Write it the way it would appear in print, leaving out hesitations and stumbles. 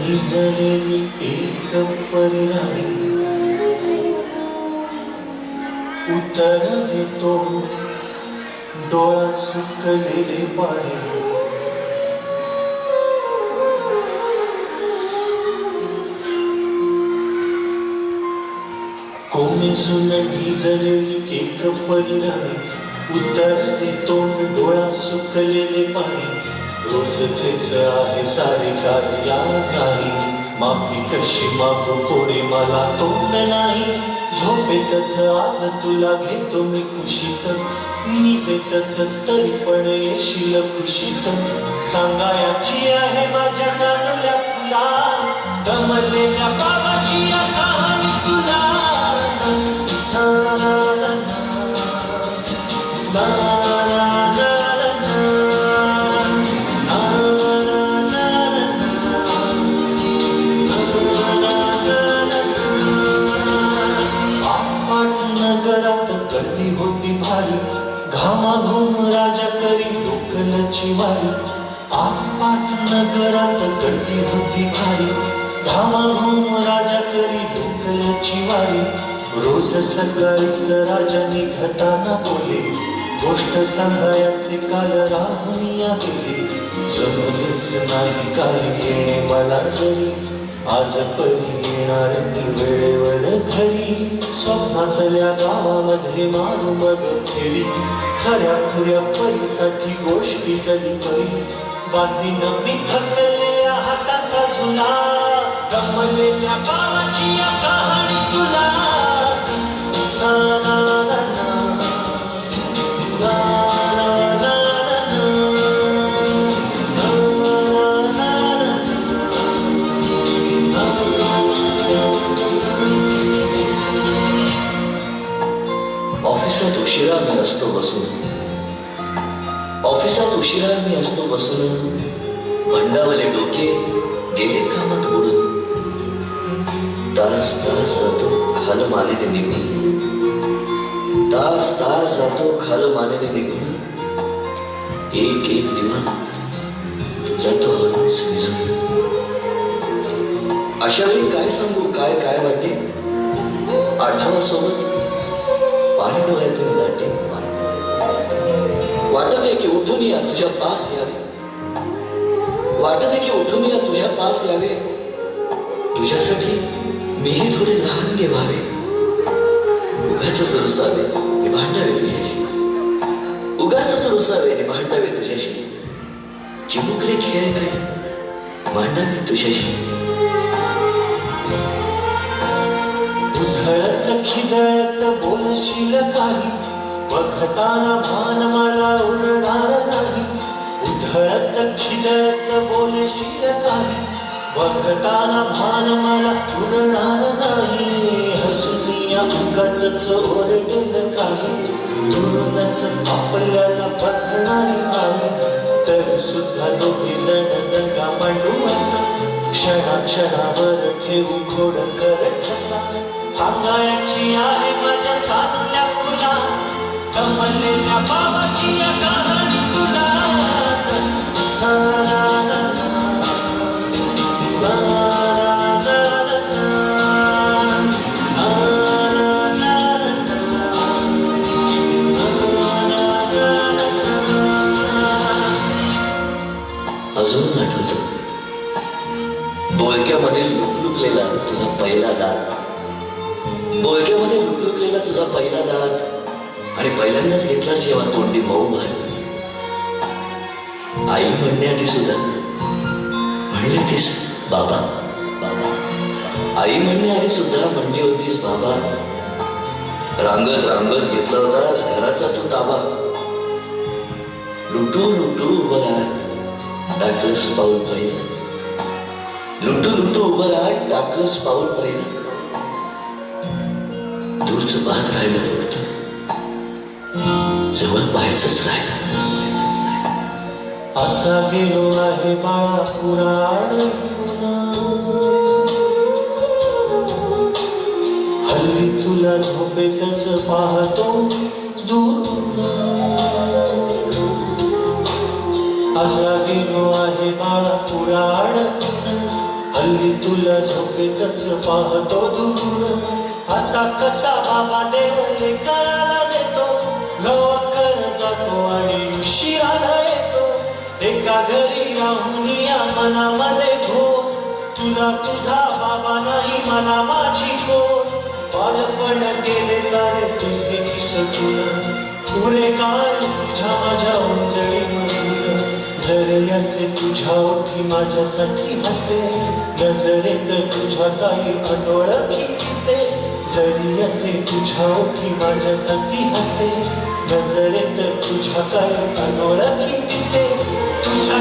भिजलेली एक परिणामी उत्तर देतो डोळा सुकलेले पाणी कोमेजून भिजलेली एक परिणामी उत्तर देतो डोळा सुकलेले पाणी रोजचेच आहे सारे काही आज नाही माफी कशी मागू कोणी मला तोंड नाही झोपेतच आज तुला घेतो मी कुशीत निजेतच तरी पण येशील खुशीत सांगायची आहे माझ्या चांगल्या तुला दमलेल्या बाबाची या कहाणी तुला गर्दी होती भारी घामाघूम राजा करी डोकलची वारी आपाट नगरात गर्दी होती भारी घामाघूम राजा करी डोकलची वारी रोज सकाळीच राजा निघताना बोले गोष्ट सांगायचे काल राहुनिया गेले जमलेच नाही काल येणे मला जरी आज परी येणार ती वेळेवर घरी स्वप्नातल्या गावामध्ये मारू मग फेरी खऱ्या खुऱ्या परीसाठी गोष्टी कधी परी बांधीन मी थकलेल्या हाताचा झुला गमलेल्या गावाची या कहाणी तुला ऑफिसात उशिरा मी असतो बसून भंडावले डोके गेले कामात बुडून तास तास जातो खालमानेने निघून एक एक दिवा जातो हळूच विझून अशा वेळी काय सांगू काय काय वाटे आठवासोबत पाणी डोळ्यातून दाटे वाटत आहे की उठून या तुझ्या पास यावे तुझ्यासाठी मीही थोडे लहान व्हावे उगाचच रुसावे आणि भांडावे तुझ्याशी चिमुकले खेळ काय भांडावे तुझ्याशी उधळत खिदळत बोलशील काही बघताना भान मला उडणार नाही उधळत खिदळत बोलशील काही बघताना भान मला उडणार नाही हसून या उगाचच ओरडेल काही दुरूनच आपल्याला बघणारी नाही तर सुद्धा दोघे जण दंगा मांडू असं क्षणाक्षणावर ठेवू खोड करत असा सांगायची आहे माझ्या साधल्या फुला कमलेल्या बाबाची या कहाणी तुला अजून आठवतो बोलक्यामध्ये लुकलुकलेला तुझा पहिला दात आणि पहिल्यांदाच घेतला जेव्हा तोंडी मऊ भात आई म्हणण्याआधी सुद्धा म्हणली होतीस बाबा आई म्हणण्याआधी सुद्धा म्हणली होतीस बाबा रांगत घेतला होतास घराचा तू ताबा लुटू उभं राहत टाकलंस पाऊल पहिलं लुटू उभं राहत टाकलंस पाऊल पहिलं दूरचं पाहत राहिलं फक्त जवळ पाहायचंच राहिलं असा गेलो आहे बाळा पुराण हल्ली तुला झोपेतच पाहतो दूर असा गेलो आहे बाळा पुराण हल्ली तुला झोपेतच पाहतो दूर असा कसा बाबा देवले करायला देतो लवकर जातो आणि उशिराला येतो एका घरी राहून या मनामध्ये घोर तुला तुझा बाबा नाही मला माझी कोण बालपण गेले सारे तुझे विसरून पुरे काळ तुझ्या माझ्या उजळीवर जरी असे तुझ्या ओठी माझ्यासाठी हसे नजरेत तुझ्या काही अनोळखी दिसे जरी असे तुझ्या ओठी माझ्यासाठी हसे नजरेत तुझ्या काही अनोळखी दिसे तुझ्या